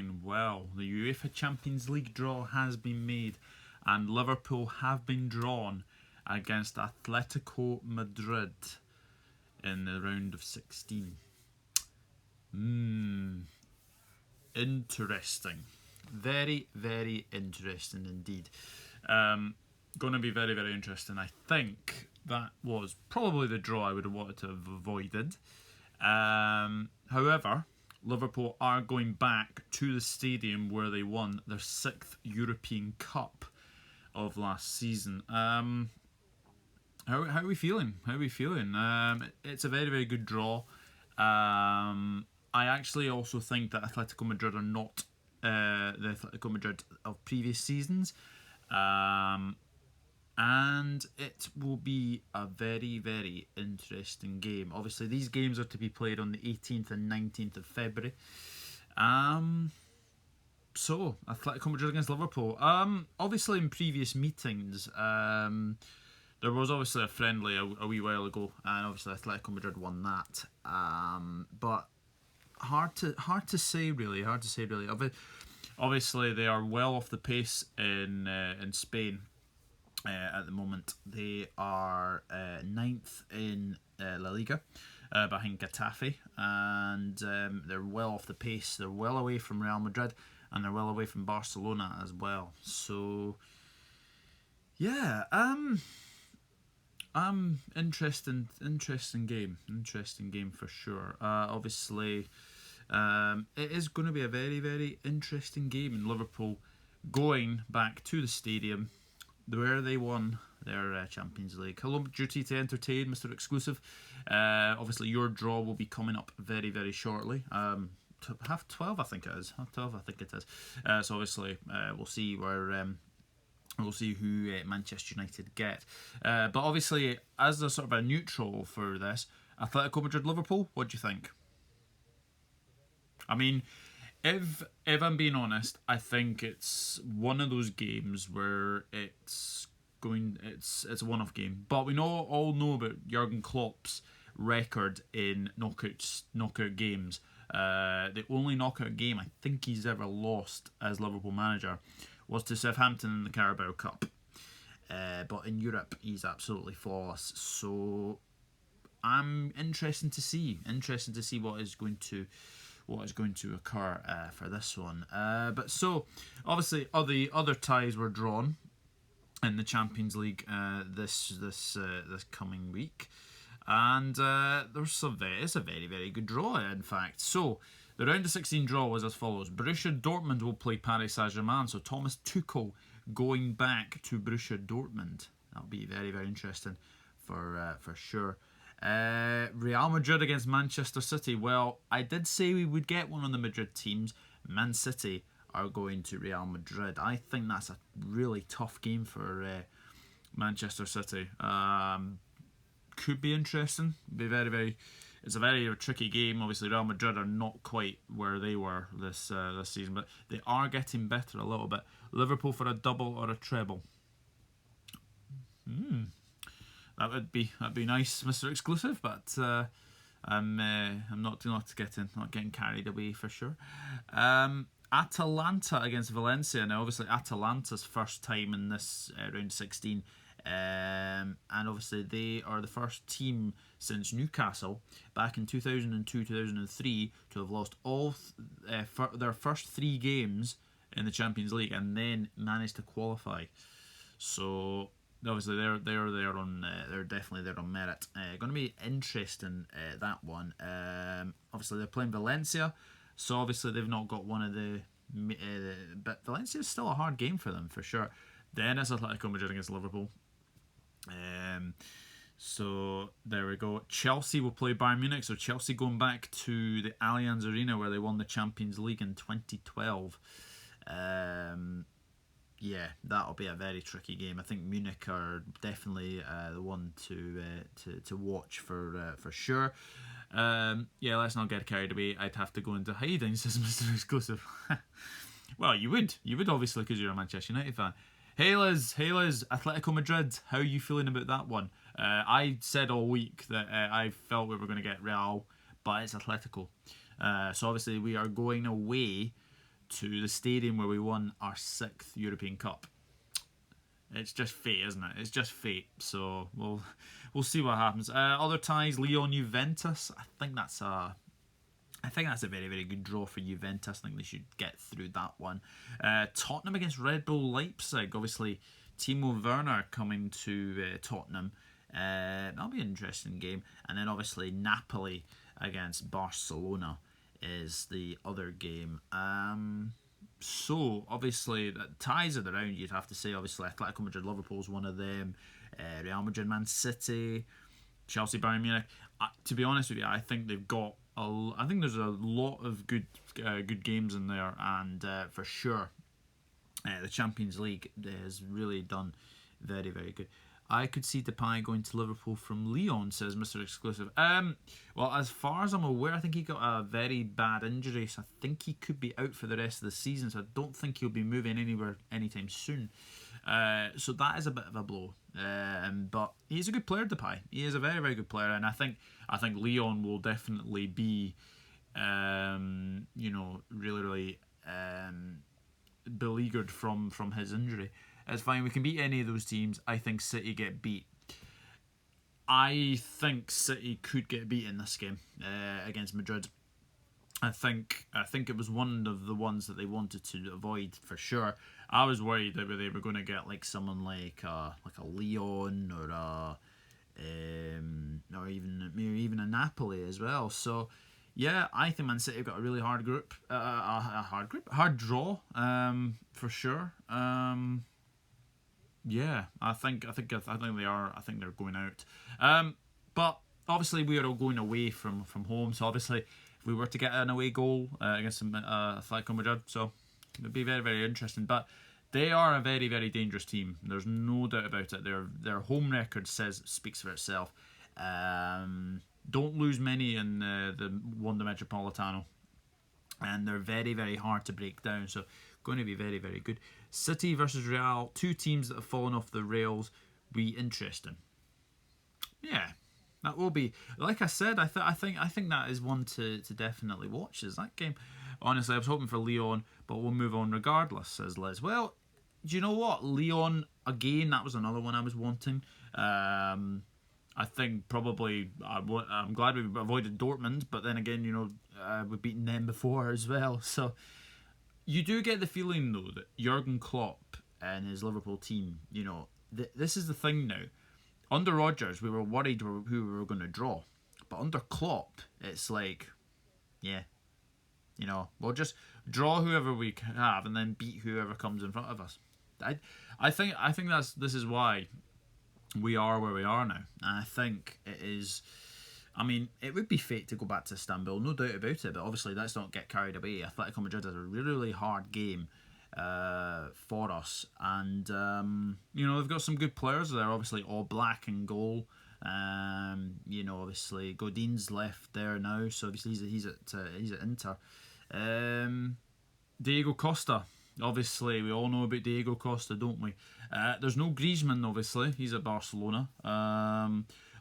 9. Well, the UEFA Champions League draw has been made, and Liverpool have been drawn against Atletico Madrid in the round of 16. Interesting. Very, very interesting indeed. Going to be very, very interesting. I think that was probably the draw I would have wanted to have avoided. However, Liverpool are going back to the stadium where they won their 6th European Cup of last season. How are we feeling? It's a very, very good draw. I actually also think that Atletico Madrid are not the Atletico Madrid of previous seasons. And it will be a very, very interesting game. Obviously, these games are to be played on the 18th and 19th of February. So, Atletico Madrid against Liverpool. Obviously, in previous meetings, there was obviously a friendly a wee while ago, and obviously Atletico Madrid won that. But hard to say really. Obviously, they are well off the pace in Spain. At the moment, they are 9th in La Liga, behind Getafe, and they're well off the pace. They're well away from Real Madrid, and they're well away from Barcelona as well. So, yeah, interesting game for sure. Obviously, it is going to be a very, very interesting game in Liverpool, going back to the stadium where they won their Champions League. Hello, duty to entertain, Mr. Exclusive. Obviously, your draw will be coming up very, very shortly. 12:30, I think it is. 12:30, I think it is. So obviously, we'll see where we'll see who Manchester United get. But obviously, as a sort of a neutral for this, Atletico Madrid Liverpool. What do you think? I mean, if I'm being honest, I think it's one of those games where it's a one-off game. But we all know about Jurgen Klopp's record in knockout games. The only knockout game I think he's ever lost as Liverpool manager was to Southampton in the Carabao Cup. But in Europe, he's absolutely flawless. So I'm interested to see what is going to occur for this one. But so obviously the other ties were drawn in the Champions League this coming week, and it's a very, very good draw, in fact. So the round of 16 draw was as follows: Borussia Dortmund will play Paris Saint-Germain, so Thomas Tuchel going back to Borussia Dortmund. That'll be very, very interesting for sure. Real Madrid against Manchester City. Well, I did say we would get one of the Madrid teams. Man City are going to Real Madrid. I think that's a really tough game for Manchester City. Could be interesting. It's a very tricky game. Obviously, Real Madrid are not quite where they were this season, but they are getting better a little bit. Liverpool for a double or a treble. That'd be nice, Mr. Exclusive, but I'm not getting carried away for sure. Atalanta against Valencia. Now, obviously, Atalanta's first time in this round 16, and obviously they are the first team since Newcastle back in 2002-2003 to have lost all their first 3 games in the Champions League and then managed to qualify. So obviously they're definitely there on merit. Going to be interesting, that one. Obviously they're playing Valencia, so obviously they've not got one of the but Valencia is still a hard game for them for sure. Then it's Atletico Madrid against Liverpool. So there we go. Chelsea will play Bayern Munich, so Chelsea going back to the Allianz Arena where they won the Champions League in 2012. Yeah, that'll be a very tricky game. I think Munich are definitely the one to watch for sure. Yeah, let's not get carried away. I'd have to go into hiding, says Mr. Exclusive. Well, you would obviously, because you're a Manchester United fan. Hey Liz, Atletico Madrid, how are you feeling about that one? I said all week that I felt we were going to get Real, but it's Atletico. So obviously we are going away to the stadium where we won our 6th European Cup. It's just fate, isn't it? It's just fate. So we'll see what happens. Other ties: Lyon, Juventus. I think that's a very, very good draw for Juventus. I think they should get through that one. Tottenham against Red Bull Leipzig. Obviously, Timo Werner coming to Tottenham. That'll be an interesting game. And then obviously Napoli against Barcelona is the other game. So obviously the ties are around. You'd have to say obviously Atletico Madrid, Liverpool's one of them. Real Madrid, Man City, Chelsea, Bayern Munich. To be honest with you, I think they've got. I think there's a lot of good games in there, and for sure, the Champions League has really done very, very good. I could see Depay going to Liverpool from Lyon, says Mr. Exclusive. Well, as far as I'm aware, I think he got a very bad injury, so I think he could be out for the rest of the season. So I don't think he'll be moving anywhere anytime soon. So that is a bit of a blow. But he's a good player, Depay. He is a very, very good player, and I think Lyon will definitely be, really, really beleaguered from his injury. It's fine. We can beat any of those teams. I think City get beat. I think City could get beat in this game against Madrid. I think it was one of the ones that they wanted to avoid for sure. I was worried that they were going to get like someone like a Lyon or even a Napoli as well. So yeah, I think Man City have got a really hard group, hard draw for sure. Yeah, I think they are. I think they're going out. But obviously we are all going away from home. So obviously, if we were to get an away goal against Atletico Madrid, so it'd be very, very interesting. But they are a very, very dangerous team. There's no doubt about it. Their home record speaks for itself. Don't lose many in the Wanda Metropolitano, and they're very, very hard to break down. So going to be very, very good. City versus Real, two teams that have fallen off the rails. Be interesting. Yeah, that will be. Like I said, I think that is one to definitely watch. Is that game? Honestly, I was hoping for Lyon, but we'll move on regardless, says Liz. Well, do you know what? Lyon again. That was another one I was wanting. I think probably I'm glad we avoided Dortmund, but then again, we've beaten them before as well. So you do get the feeling though that Jurgen Klopp and his Liverpool team, this is the thing now. Under Rodgers, we were worried who we were going to draw, but under Klopp, it's like, yeah, we'll just draw whoever we have and then beat whoever comes in front of us. I think this is why we are where we are now. And I think it is. I mean, it would be fate to go back to Istanbul, no doubt about it. But obviously, let's not get carried away. Atletico Madrid is a really, really hard game for us, and they've got some good players there. Obviously, all black and goal. Obviously Godin's left there now, so obviously he's at Inter. Diego Costa. Obviously, we all know about Diego Costa, don't we? There's no Griezmann, obviously. He's at Barcelona.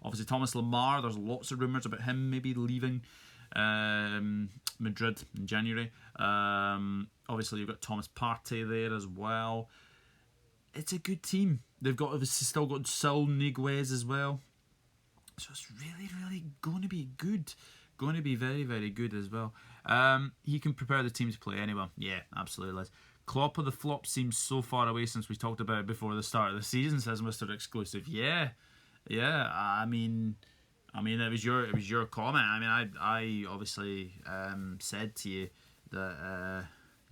Obviously, Thomas Lemar, there's lots of rumours about him maybe leaving Madrid in January. Obviously, you've got Thomas Partey there as well. It's a good team. They've got obviously still got Saul Niguez as well. So it's really, really going to be good. Going to be very, very good as well. He can prepare the team to play anyway. Yeah, absolutely. Klopp of the flop seems so far away since we talked about it before the start of the season, says Mr. Exclusive. Yeah. I mean, it was your comment. I mean, I obviously said to you that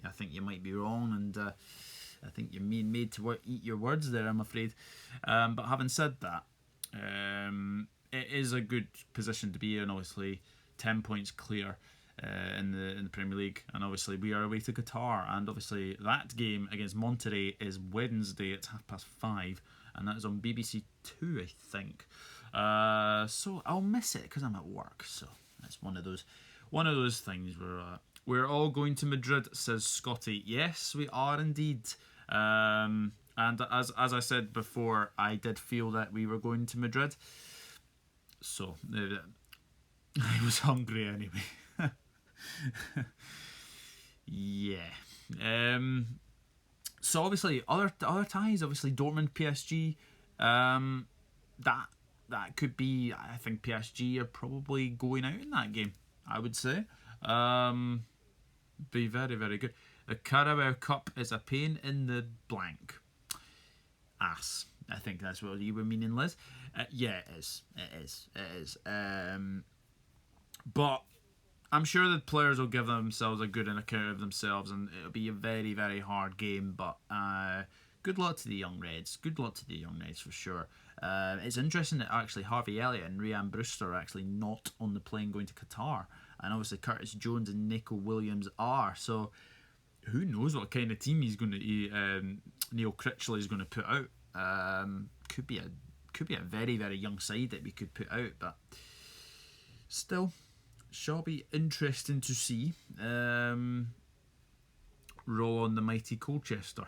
I think you might be wrong, and I think you're made to eat your words there, I'm afraid. But having said that, it is a good position to be in. Obviously, 10 points clear in the Premier League, and obviously we are away to Qatar, and obviously that game against Monterrey is Wednesday at 5:30, and that is on BBC Two, I think. So I'll miss it because I'm at work. So that's one of those things where we're all going to Madrid, says Scotty. Yes, we are indeed. And as I said before, I did feel that we were going to Madrid. So I was hungry anyway. Yeah. So obviously other ties, obviously Dortmund, PSG, that could be. I think PSG are probably going out in that game, I would say. Be very, very good. The Carabao Cup is a pain in the blank ass. I think that's what you were meaning, Liz. Yeah, it is. It is. It is. But I'm sure the players will give themselves a good account of themselves, and it'll be a very, very hard game. But good luck to the young Reds. Good luck to the young Reds for sure. It's interesting that actually Harvey Elliott and Ryan Brewster are actually not on the plane going to Qatar, and obviously Curtis Jones and Nico Williams are. So who knows what kind of team he's going to Neil Critchley is going to put out. Could be a very, very young side that we could put out, but still shall be interesting to see. Roll on the mighty Colchester.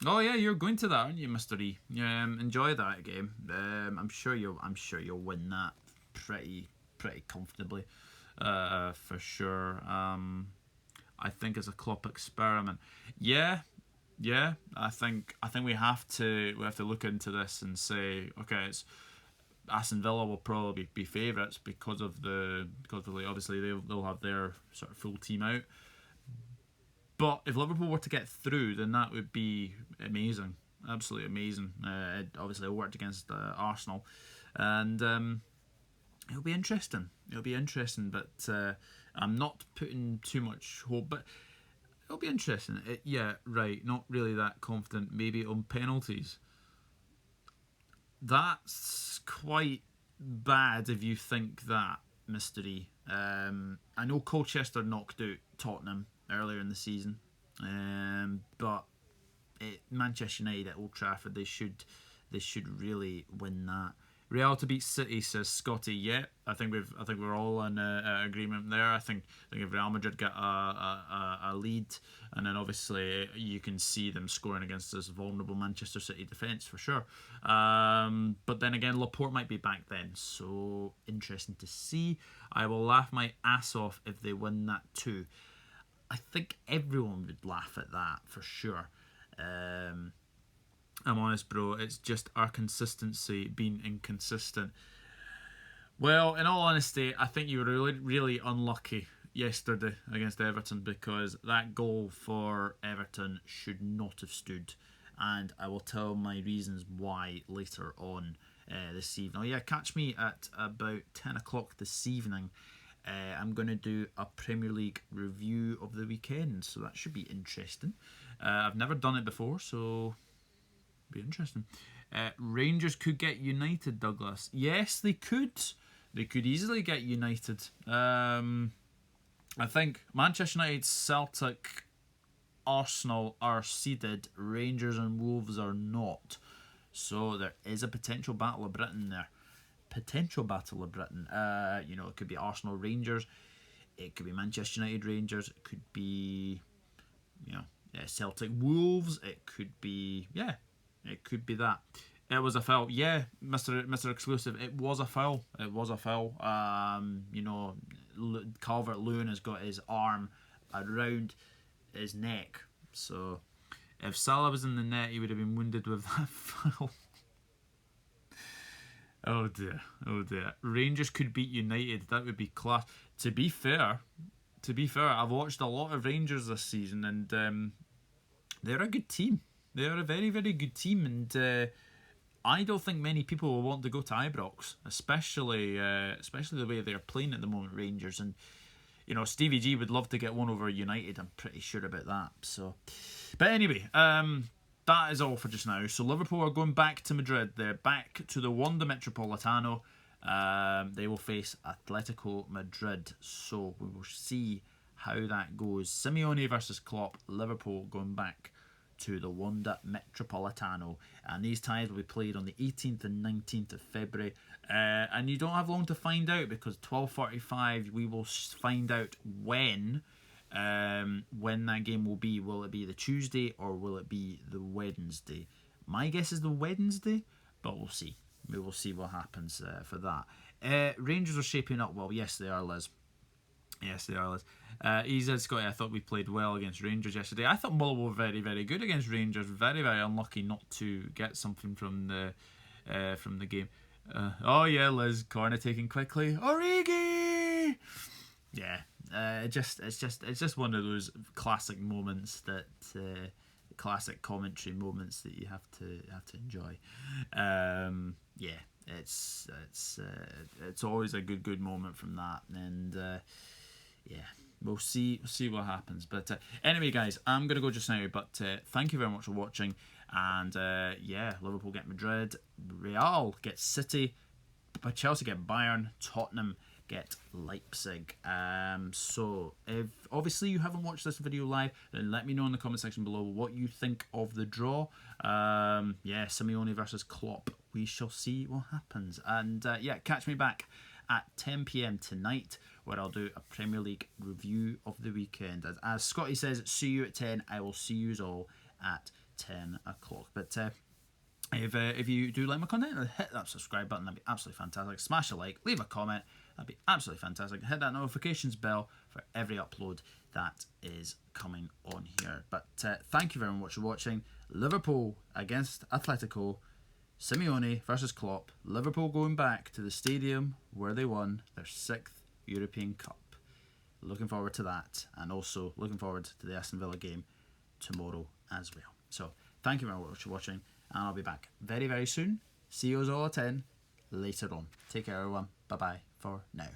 Oh yeah, you're going to that, aren't you, Mr. E? Enjoy that game. I'm sure you'll win that pretty comfortably, for sure. I think it's a Klopp experiment. Yeah. I think we have to look into this and say, okay, it's Aston Villa will probably be favourites because obviously they'll have their sort of full team out. But if Liverpool were to get through, then that would be amazing, absolutely amazing. It worked against Arsenal, and it'll be interesting. But I'm not putting too much hope. But it'll be interesting. Not really that confident. Maybe on penalties. That's quite bad if you think that, Mr. E. I know Colchester knocked out Tottenham earlier in the season, but Manchester United at Old Trafford, they should really win that. Real to beat City, says Scotty. Yeah, I think we're all in agreement there. I think if Real Madrid get a lead, and then obviously you can see them scoring against this vulnerable Manchester City defence for sure. But then again, Laporte might be back then, so interesting to see. I will laugh my ass off if they win that too. I think everyone would laugh at that for sure. I'm honest, bro. It's just our consistency being inconsistent. Well, in all honesty, I think you were really, really unlucky yesterday against Everton, because that goal for Everton should not have stood. And I will tell my reasons why later on this evening. Oh yeah, catch me at about 10 o'clock this evening. I'm going to do a Premier League review of the weekend, so that should be interesting. I've never done it before, so be interesting. Rangers could get United, Douglas. Yes, they could. They could easily get United. I think Manchester United, Celtic, Arsenal are seeded. Rangers and Wolves are not. So there is a potential Battle of Britain there. It could be Arsenal, Rangers. It could be Manchester United, Rangers. It could be, Celtic, Wolves. It could be, it could be that. It was a foul. Yeah, Mr. Exclusive. It was a foul. Calvert-Lewin has got his arm around his neck. So if Salah was in the net, he would have been wounded with that foul. Oh dear. Rangers could beat United. That would be class. To be fair, I've watched a lot of Rangers this season, and they're a good team. They are a very, very good team, and I don't think many people will want to go to Ibrox, especially the way they're playing at the moment, Rangers. And Stevie G would love to get one over United. I'm pretty sure about that. So, but anyway, that is all for just now. So Liverpool are going back to Madrid. They're back to the Wanda Metropolitano. They will face Atletico Madrid. So we will see how that goes. Simone versus Klopp. Liverpool going back to the Wanda Metropolitano, and these ties will be played on the 18th and 19th of February, and you don't have long to find out, because 12:45 we will find out when that game will be. Will it be the Tuesday or will it be the Wednesday? My guess is the Wednesday, but we'll see. We will see what happens for that. Rangers are shaping up well. Yes, they are, Liz. He said, Scotty, I thought we played well against Rangers yesterday. I thought Muller were very, very good against Rangers. Very, very unlucky not to get something from the game. Oh yeah, Liz, corner taken quickly. Origi. Yeah, it's just one of those classic moments that classic commentary moments that you have to enjoy. Yeah, it's always a good moment from that, and yeah, we'll see what happens. But anyway, guys, I'm gonna go just now. But thank you very much for watching, and yeah, Liverpool get Madrid, Real get City, but Chelsea get Bayern, Tottenham get Leipzig. So if obviously you haven't watched this video live, then let me know in the comment section below what you think of the draw. Yeah, Simone versus Klopp. We shall see what happens. And yeah, catch me back at 10 p.m. tonight, where I'll do a Premier League review of the weekend. As Scotty says, see you at 10. I will see you all at 10 o'clock. But if you do like my content, hit that subscribe button. That'd be absolutely fantastic. Smash a like, leave a comment. That'd be absolutely fantastic. Hit that notifications bell for every upload that is coming on here. But thank you very much for watching. Liverpool against Atletico. Simeone versus Klopp. Liverpool going back to the stadium where they won their 6th European Cup. Looking forward to that, and also looking forward to the Aston Villa game tomorrow as well. So thank you very much for watching, and I'll be back very, very soon. See you all at 10 later on. Take care, everyone. Bye bye for now.